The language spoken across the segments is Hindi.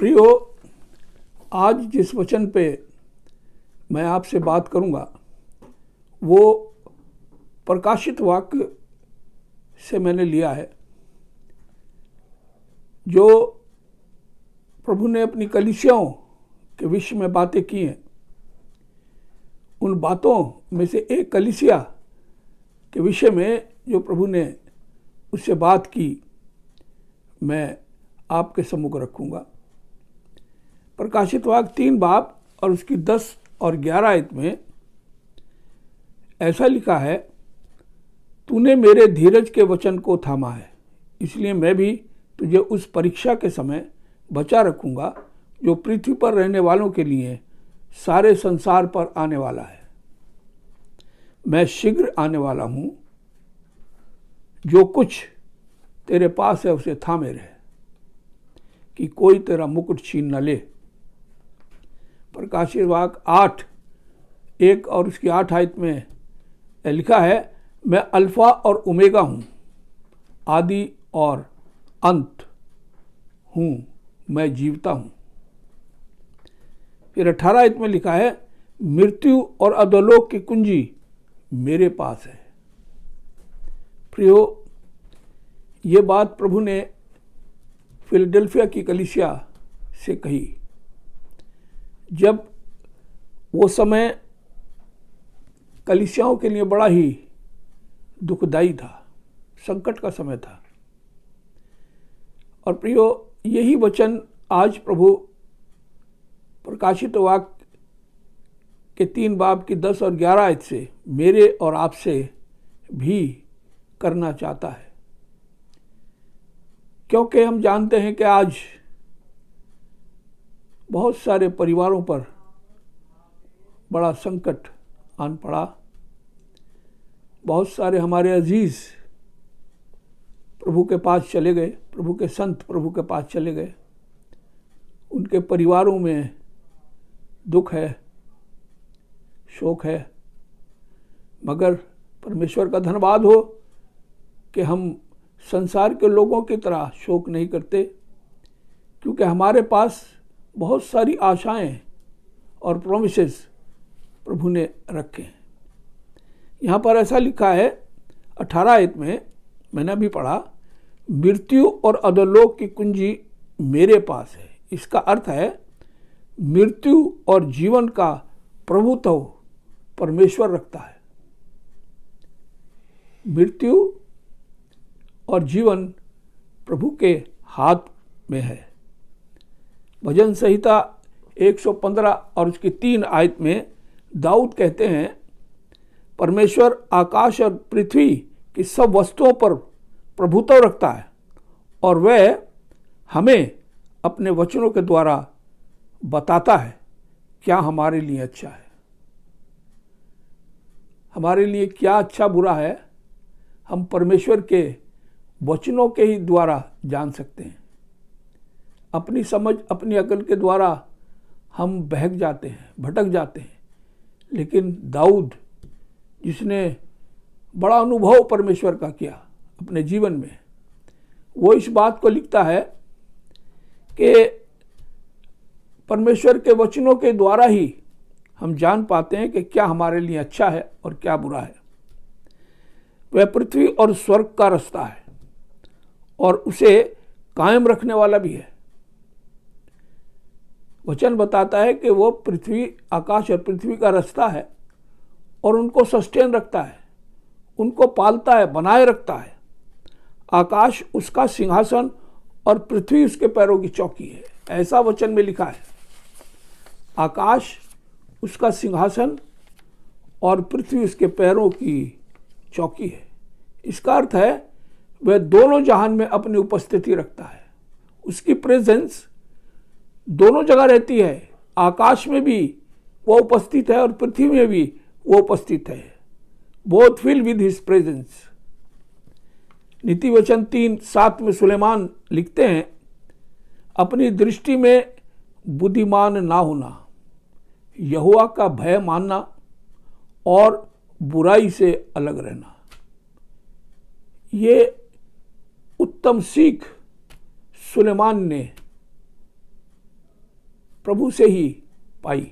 प्रियो, आज जिस वचन पे मैं आपसे बात करूंगा वो प्रकाशित वाक्य से मैंने लिया है, जो प्रभु ने अपनी कलीसियाओं के विषय में बातें की हैं। उन बातों में से एक कलीसिया के विषय में जो प्रभु ने उससे बात की, मैं आपके सम्मुख रखूंगा। प्रकाशित वाक्य 3 बाब और उसकी 10 और 11 आयत में ऐसा लिखा है, तूने मेरे धीरज के वचन को थामा है, इसलिए मैं भी तुझे उस परीक्षा के समय बचा रखूंगा जो पृथ्वी पर रहने वालों के लिए सारे संसार पर आने वाला है। मैं शीघ्र आने वाला हूं, जो कुछ तेरे पास है उसे थामे रहे, कि कोई तेरा मुकुट छीन न ले। प्रकाशित वाक्य 8:1 और उसकी 8 आयत में लिखा है, मैं अल्फा और ओमेगा हूं, आदि और अंत हूं, मैं जीवता हूं। फिर 18 आयत में लिखा है, मृत्यु और अधोलोक की कुंजी मेरे पास है। प्रियो, ये बात प्रभु ने फिलाडेल्फिया की कलीसिया से कही जब वो समय कलीसियाओं के लिए बड़ा ही दुखदाई था, संकट का समय था। और प्रियो, यही वचन आज प्रभु प्रकाशित वाक्य के 3 बाब की 10 और 11 आयत से मेरे और आपसे भी करना चाहता है, क्योंकि हम जानते हैं कि आज बहुत सारे परिवारों पर बड़ा संकट आन पड़ा। बहुत सारे हमारे अजीज प्रभु के पास चले गए, प्रभु के संत प्रभु के पास चले गए। उनके परिवारों में दुख है, शोक है, मगर परमेश्वर का धन्यवाद हो कि हम संसार के लोगों की तरह शोक नहीं करते, क्योंकि हमारे पास बहुत सारी आशाएं और प्रोमिसेस प्रभु ने रखे हैं। यहाँ पर ऐसा लिखा है 18 आयत में, मैंने अभी पढ़ा, मृत्यु और अधोलोक की कुंजी मेरे पास है। इसका अर्थ है मृत्यु और जीवन का प्रभुत्व परमेश्वर रखता है। मृत्यु और जीवन प्रभु के हाथ में है। भजन संहिता 115 और उसकी 3 आयत में दाऊद कहते हैं, परमेश्वर आकाश और पृथ्वी की सब वस्तुओं पर प्रभुत्व रखता है और वह हमें अपने वचनों के द्वारा बताता है क्या हमारे लिए अच्छा है। हमारे लिए क्या अच्छा बुरा है, हम परमेश्वर के वचनों के ही द्वारा जान सकते हैं। अपनी समझ, अपनी अकल के द्वारा हम बहक जाते हैं, भटक जाते हैं। लेकिन दाऊद, जिसने बड़ा अनुभव परमेश्वर का किया अपने जीवन में, वो इस बात को लिखता है कि परमेश्वर के वचनों के द्वारा ही हम जान पाते हैं कि क्या हमारे लिए अच्छा है और क्या बुरा है। वह पृथ्वी और स्वर्ग का रास्ता है और उसे कायम रखने वाला भी है। वचन बताता है कि वो पृथ्वी, आकाश और पृथ्वी का रास्ता है और उनको सस्टेन रखता है, उनको पालता है, बनाए रखता है। आकाश उसका सिंहासन और पृथ्वी उसके पैरों की चौकी है, ऐसा वचन में लिखा है। आकाश उसका सिंहासन और पृथ्वी उसके पैरों की चौकी है। इसका अर्थ है वह दोनों जहान में अपनी उपस्थिति रखता है। उसकी प्रेजेंस दोनों जगह रहती है। आकाश में भी वो उपस्थित है और पृथ्वी में भी वो उपस्थित है। Both fill with his presence. नीति वचन 3:7 में सुलेमान लिखते हैं, अपनी दृष्टि में बुद्धिमान ना होना, यहोवा का भय मानना और बुराई से अलग रहना। ये उत्तम सीख सुलेमान ने प्रभु से ही पाई।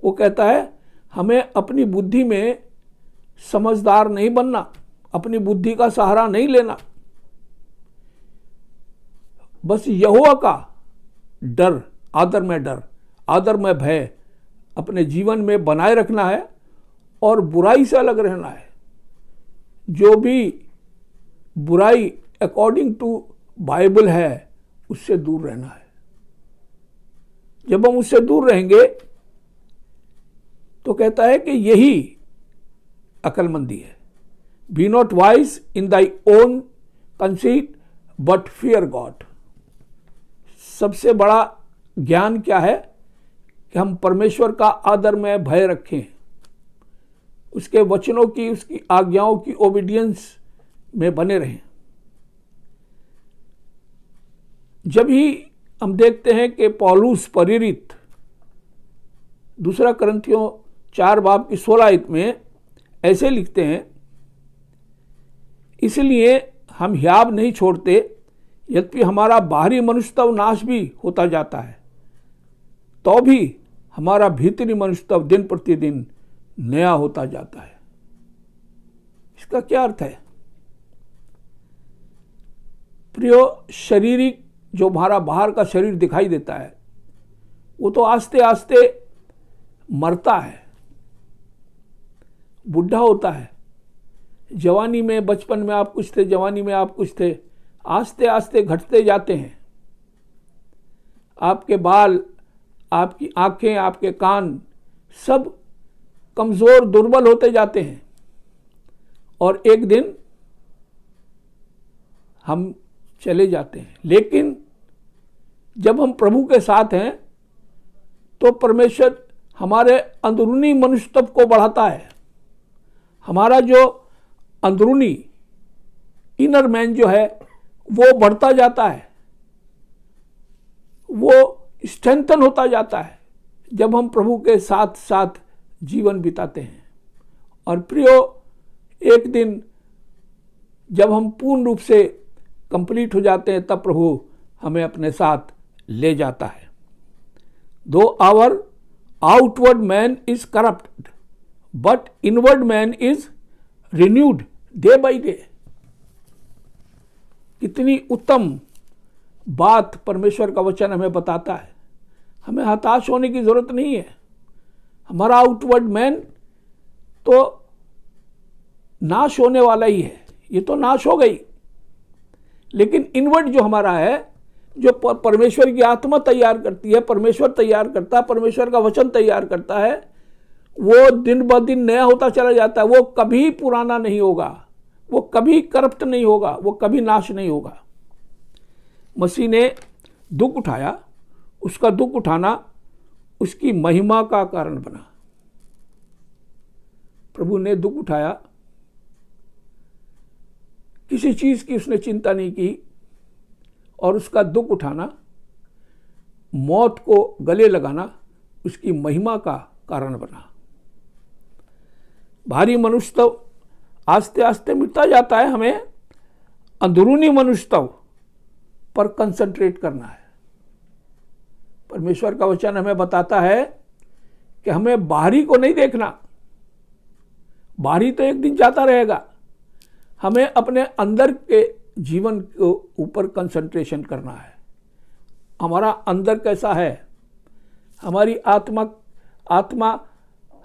वो कहता है हमें अपनी बुद्धि में समझदार नहीं बनना, अपनी बुद्धि का सहारा नहीं लेना, बस यहोवा का डर, आदर में भय अपने जीवन में बनाए रखना है और बुराई से अलग रहना है। जो भी बुराई अकॉर्डिंग टू बाइबल है उससे दूर रहना है। जब हम उससे दूर रहेंगे तो कहता है कि यही अकलमंदी है। Be not wise in thy own conceit but fear God. सबसे बड़ा ज्ञान क्या है कि हम परमेश्वर का आदर में भय रखें, उसके वचनों की, उसकी आज्ञाओं की ओबीडियंस में बने रहें। जब ही हम देखते हैं कि पौलुस प्रेरित 2 कुरिन्थियों 4 बाब की 16 आयत में ऐसे लिखते हैं, इसलिए हम हियाव नहीं छोड़ते, यद्यपि हमारा बाहरी मनुष्यत्व नाश भी होता जाता है, तो भी हमारा भीतरी मनुष्यत्व दिन प्रतिदिन नया होता जाता है। इसका क्या अर्थ है? प्रियो, शारीरिक जो हमारा बाहर का शरीर दिखाई देता है वो तो आस्ते आस्ते मरता है, बुढ़ा होता है। जवानी में, बचपन में आप कुछ थे, जवानी में आप कुछ थे, आस्ते आस्ते घटते जाते हैं। आपके बाल, आपकी आंखें, आपके कान सब कमजोर, दुर्बल होते जाते हैं और एक दिन हम चले जाते हैं। लेकिन जब हम प्रभु के साथ हैं तो परमेश्वर हमारे अंदरूनी मनुष्यत्व को बढ़ाता है। हमारा जो अंदरूनी इनर मैन जो है वो बढ़ता जाता है, वो स्ट्रेंथन होता जाता है जब हम प्रभु के साथ साथ जीवन बिताते हैं। और प्रियो, एक दिन जब हम पूर्ण रूप से कंप्लीट हो जाते हैं तब प्रभु हमें अपने साथ ले जाता है। Though our outward man is corrupt but inward man is renewed day by day. कितनी उत्तम बात परमेश्वर का वचन हमें बताता है। हमें हताश होने की जरूरत नहीं है। हमारा आउटवर्ड मैन तो नाश होने वाला ही है, ये तो नाश हो गई, लेकिन इनवर्ड जो हमारा है, जो परमेश्वर की आत्मा तैयार करती है, परमेश्वर तैयार करता है, परमेश्वर का वचन तैयार करता है, वो दिन ब दिन नया होता चला जाता है। वो कभी पुराना नहीं होगा, वो कभी करप्ट नहीं होगा, वो कभी नाश नहीं होगा। मसीह ने दुख उठाया, उसका दुख उठाना उसकी महिमा का कारण बना। प्रभु ने दुख उठाया, किसी चीज की उसने चिंता नहीं की और उसका दुख उठाना, मौत को गले लगाना उसकी महिमा का कारण बना। भारी मनुष्यत्व आस्ते आस्ते मिटता जाता है। हमें अंदरूनी मनुष्यत्व पर कंसंट्रेट करना है। परमेश्वर का वचन हमें बताता है कि हमें बाहरी को नहीं देखना, बाहरी तो एक दिन जाता रहेगा। हमें अपने अंदर के जीवन के ऊपर कंसंट्रेशन करना है। हमारा अंदर कैसा है, हमारी आत्मा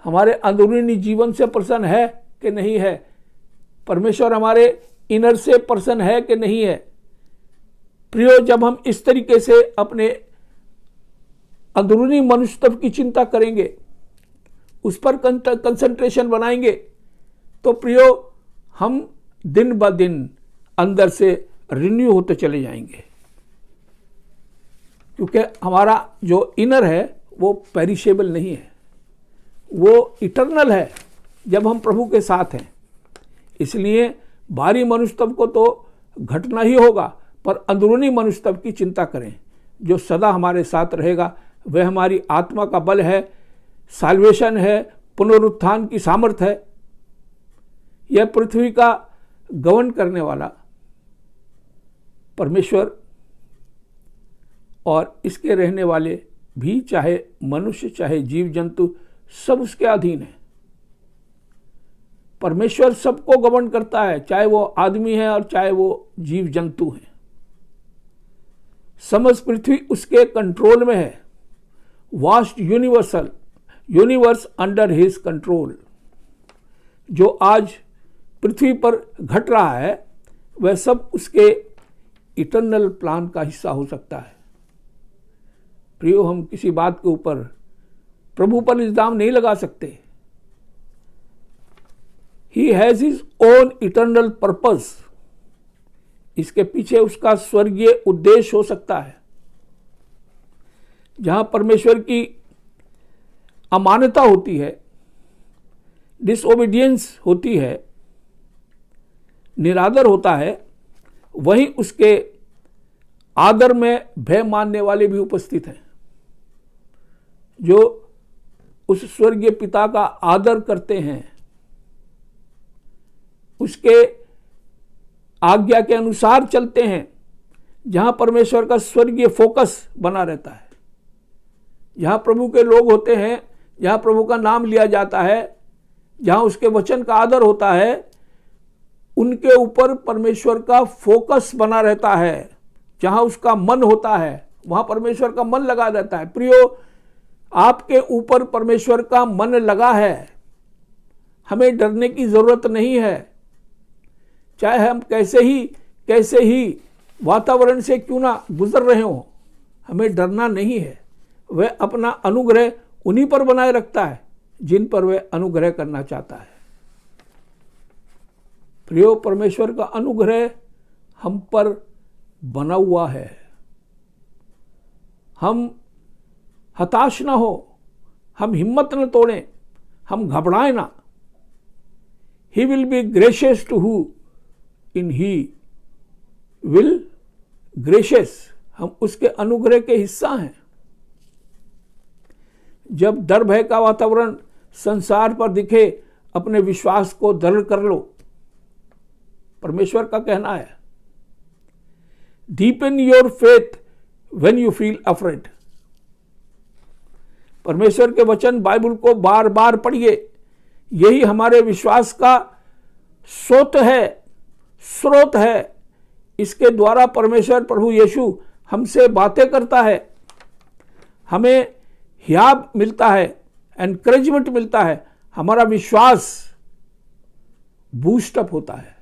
हमारे अंदरूनी जीवन से प्रसन्न है कि नहीं है, परमेश्वर हमारे इनर से प्रसन्न है कि नहीं है। प्रियो, जब हम इस तरीके से अपने अंदरूनी मनुष्यत्व की चिंता करेंगे, उस पर कंसंट्रेशन बनाएंगे, तो प्रियो हम दिन ब दिन अंदर से रिन्यू होते चले जाएंगे। क्योंकि हमारा जो इनर है वो पेरिशेबल नहीं है, वो इटर्नल है जब हम प्रभु के साथ हैं। इसलिए बाहरी मनुष्यत्व को तो घटना ही होगा, पर अंदरूनी मनुष्यत्व की चिंता करें जो सदा हमारे साथ रहेगा। वह हमारी आत्मा का बल है, साल्वेशन है, पुनरुत्थान की सामर्थ है। यह पृथ्वी का गवर्न करने वाला परमेश्वर और इसके रहने वाले भी, चाहे मनुष्य चाहे जीव जंतु, सब उसके अधीन है। परमेश्वर सबको गवर्न करता है, चाहे वो आदमी है और चाहे वो जीव जंतु है। समस्त पृथ्वी उसके कंट्रोल में है। Vast universe under his control. जो आज पृथ्वी पर घट रहा है वह सब उसके इटर्नल प्लान का हिस्सा हो सकता है। प्रियो, हम किसी बात के ऊपर प्रभु पर इल्जाम नहीं लगा सकते। He has his own eternal purpose. इसके पीछे उसका स्वर्गीय उद्देश्य हो सकता है। जहां परमेश्वर की अमानता होती है, डिसओबीडियंस होती है, निरादर होता है, वहीं उसके आदर में भय मानने वाले भी उपस्थित हैं, जो उस स्वर्गीय पिता का आदर करते हैं, उसके आज्ञा के अनुसार चलते हैं, जहां परमेश्वर का स्वर्गीय फोकस बना रहता है, जहां प्रभु के लोग होते हैं, जहां प्रभु का नाम लिया जाता है, जहां उसके वचन का आदर होता है, उनके ऊपर परमेश्वर का फोकस बना रहता है। जहां उसका मन होता है वहां परमेश्वर का मन लगा रहता है। प्रियो, आपके ऊपर परमेश्वर का मन लगा है, हमें डरने की जरूरत नहीं है। चाहे हम कैसे ही वातावरण से क्यों ना गुजर रहे हो, हमें डरना नहीं है। वह अपना अनुग्रह उन्हीं पर बनाए रखता है जिन पर वह अनुग्रह करना चाहता है। प्रियो, परमेश्वर का अनुग्रह हम पर बना हुआ है। हम हताश ना हो, हम हिम्मत न तोड़ें, हम घबराएं ना। He will be gracious to who in he will gracious। हम उसके अनुग्रह के हिस्सा हैं। जब डर भय का वातावरण संसार पर दिखे, अपने विश्वास को दृढ़ कर लो। परमेश्वर का कहना है, deepen your faith when you feel afraid. परमेश्वर के वचन बाइबल को बार बार पढ़िए। यही हमारे विश्वास का स्रोत है। इसके द्वारा परमेश्वर प्रभु यीशु हमसे बातें करता है, हमें हियाब मिलता है, एनकरेजमेंट मिलता है, हमारा विश्वास बूस्टअप होता है,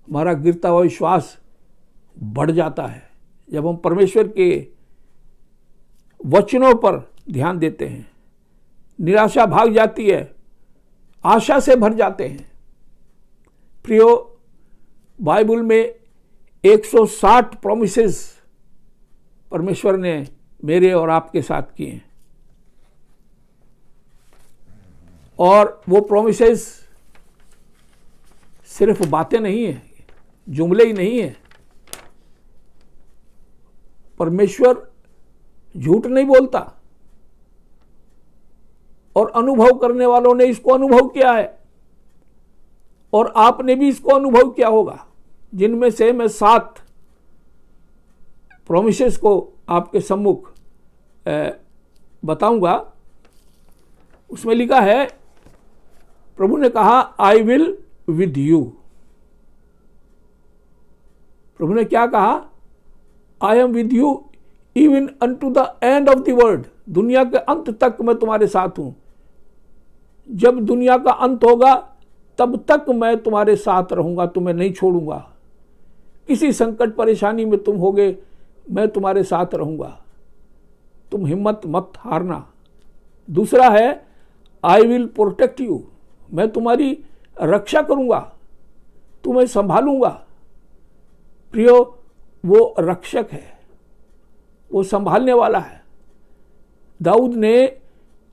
हमारा गिरता हुआ विश्वास बढ़ जाता है जब हम परमेश्वर के वचनों पर ध्यान देते हैं। निराशा भाग जाती है, आशा से भर जाते हैं। प्रियो, बाइबल में 160 प्रॉमिसेस परमेश्वर ने मेरे और आपके साथ किए हैं, और वो प्रॉमिसेस सिर्फ बातें नहीं है, जुमले ही नहीं है। परमेश्वर झूठ नहीं बोलता, और अनुभव करने वालों ने इसको अनुभव किया है, और आपने भी इसको अनुभव किया होगा। जिनमें से मैं 7 प्रॉमिसेस को आपके सम्मुख बताऊंगा। उसमें लिखा है, प्रभु ने कहा, आई विल विद यू। प्रभु ने क्या कहा? I am with you even unto the end of the world. दुनिया के अंत तक मैं तुम्हारे साथ हूं। जब दुनिया का अंत होगा तब तक मैं तुम्हारे साथ रहूंगा, तुम्हें नहीं छोड़ूंगा। किसी संकट परेशानी में तुम होगे, मैं तुम्हारे साथ रहूंगा, तुम हिम्मत मत हारना। दूसरा है, आई विल प्रोटेक्ट यू। मैं तुम्हारी रक्षा करूंगा, तुम्हें संभालूंगा। प्रियो, वो रक्षक है, वो संभालने वाला है। दाऊद ने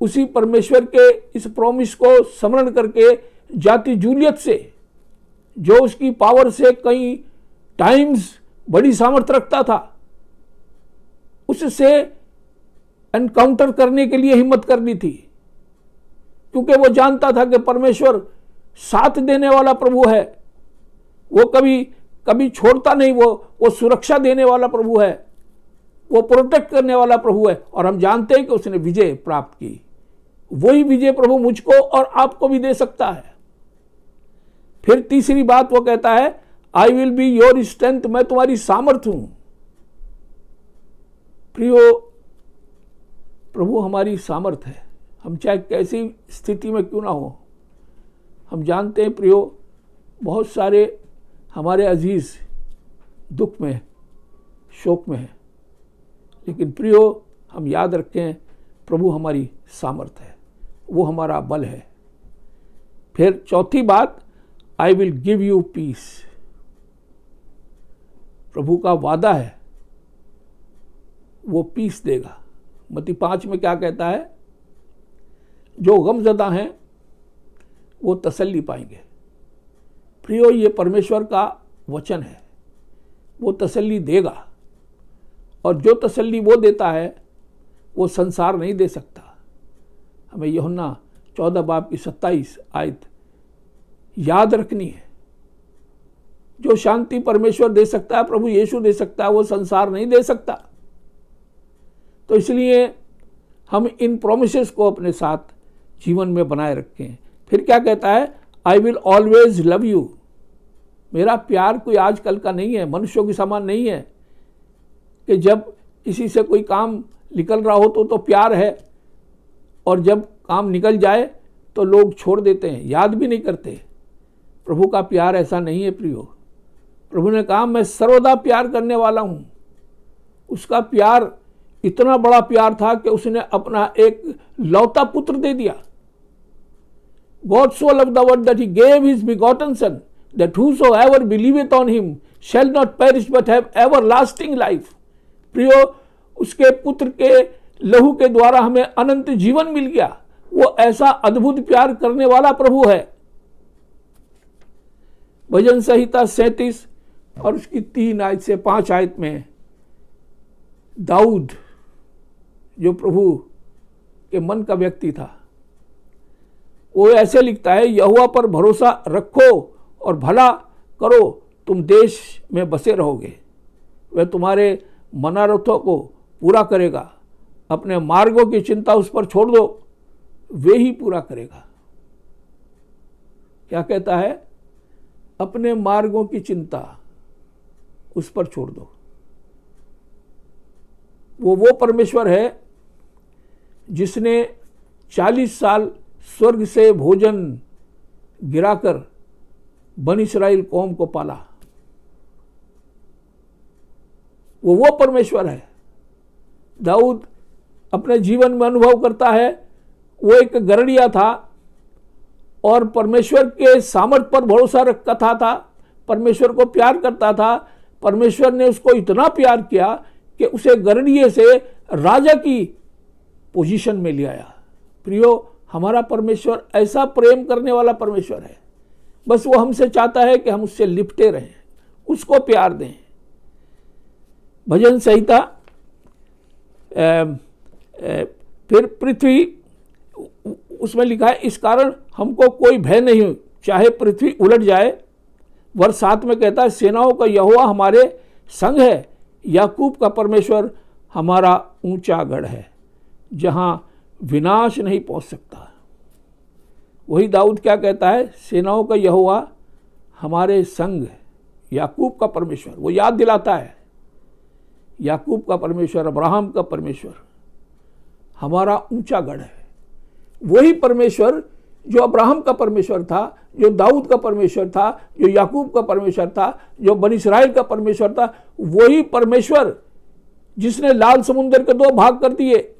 उसी परमेश्वर के इस प्रॉमिस को स्मरण करके जाति जूलियत से, जो उसकी पावर से कई टाइम्स बड़ी सामर्थ्य रखता था, उससे एनकाउंटर करने के लिए हिम्मत करनी थी, क्योंकि वो जानता था कि परमेश्वर साथ देने वाला प्रभु है। वो कभी छोड़ता नहीं, वो सुरक्षा देने वाला प्रभु है। वो प्रोटेक्ट करने वाला प्रभु है और हम जानते हैं कि उसने विजय प्राप्त की। वही विजय प्रभु मुझको और आपको भी दे सकता है। फिर तीसरी बात वो कहता है, I will be your strength, मैं तुम्हारी सामर्थ हूं। प्रियो, प्रभु हमारी सामर्थ है, हम चाहे कैसी स्थिति में क्यों ना हो। हम जानते हैं प्रियो, बहुत सारे हमारे अजीज दुख में, शोक में है, लेकिन प्रियो हम याद रखें, प्रभु हमारी सामर्थ है, वो हमारा बल है। फिर चौथी बात, I will give you peace. प्रभु का वादा है, वो पीस देगा। मत्ती 5 में क्या कहता है, जो गमज़दा हैं वो तसल्ली पाएंगे। प्रियो, ये परमेश्वर का वचन है, वो तसल्ली देगा, और जो तसल्ली वो देता है वो संसार नहीं दे सकता। हमें यूहन्ना 14 बाब की 27 आयत याद रखनी है। जो शांति परमेश्वर दे सकता है, प्रभु यीशु दे सकता है, वो संसार नहीं दे सकता। तो इसलिए हम इन प्रोमिसेस को अपने साथ जीवन में बनाए रखें। फिर क्या कहता है, I will always love you. मेरा प्यार कोई आजकल का नहीं है, मनुष्यों के समान नहीं है कि जब किसी से कोई काम निकल रहा हो तो प्यार है, और जब काम निकल जाए तो लोग छोड़ देते हैं, याद भी नहीं करते। प्रभु का प्यार ऐसा नहीं है प्रियो। प्रभु ने कहा, मैं सर्वदा प्यार करने वाला हूं। उसका प्यार इतना बड़ा प्यार था कि उसने अपना एक लौता पुत्र दे दिया। God so loved the world that he gave his begotten son, that whosoever believeth on him shall not perish but have everlasting life। प्रियो, उसके पुत्र के लहू के द्वारा हमें अनंत जीवन मिल गया। वो ऐसा अद्भुत प्यार करने वाला प्रभु है। भजन संहिता 37 और उसकी 3 आयत से 5 आयत में दाऊद, जो प्रभु के मन का व्यक्ति था, वो ऐसे लिखता है, यहोवा पर भरोसा रखो और भला करो, तुम देश में बसे रहोगे। वह तुम्हारे मनोरथों को पूरा करेगा। अपने मार्गों की चिंता उस पर छोड़ दो, वे ही पूरा करेगा। क्या कहता है, अपने मार्गों की चिंता उस पर छोड़ दो। वो परमेश्वर है जिसने 40 साल स्वर्ग से भोजन गिराकर बन इस्राएल कौम को पाला। वो परमेश्वर है। दाऊद अपने जीवन में अनुभव करता है, वो एक गरड़िया था और परमेश्वर के सामर्थ पर भरोसा रखता था, परमेश्वर को प्यार करता था। परमेश्वर ने उसको इतना प्यार किया कि उसे गरड़िए से राजा की पोजीशन में ले आया। प्रियो, हमारा परमेश्वर ऐसा प्रेम करने वाला परमेश्वर है। बस वो हमसे चाहता है कि हम उससे लिपटे रहें, उसको प्यार दें। भजन संहिता फिर पृथ्वी, उसमें लिखा है, इस कारण हमको कोई भय नहीं, चाहे पृथ्वी उलट जाए। वर्ष 7 में कहता है, सेनाओं का यहोवा हमारे संग है, याकूब का परमेश्वर हमारा ऊंचा गढ़ है, जहां विनाश नहीं पहुंच सकता। वही दाऊद क्या कहता है, सेनाओं का यहोवा हमारे संग है, याकूब का परमेश्वर। वो याद दिलाता है, याकूब का परमेश्वर, अब्राहम का परमेश्वर हमारा ऊंचा गढ़ है। वही परमेश्वर जो अब्राहम का परमेश्वर था, जो दाऊद का परमेश्वर था, जो याकूब का परमेश्वर था, जो बनी इस्राएल का परमेश्वर था, वही परमेश्वर जिसने लाल समुद्र के 2 भाग कर दिए,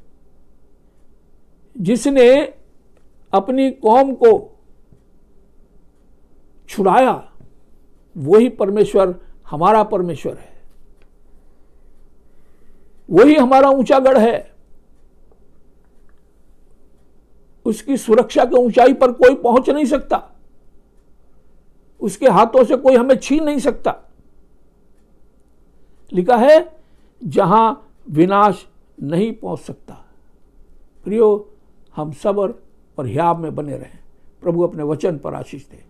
जिसने अपनी कौम को छुड़ाया, वही परमेश्वर हमारा परमेश्वर है। वही हमारा ऊंचा गढ़ है। उसकी सुरक्षा की ऊंचाई पर कोई पहुंच नहीं सकता, उसके हाथों से कोई हमें छीन नहीं सकता। लिखा है, जहां विनाश नहीं पहुंच सकता। प्रियो, हम सब्र और हियाव में बने रहें। प्रभु अपने वचन पर आशीष दे।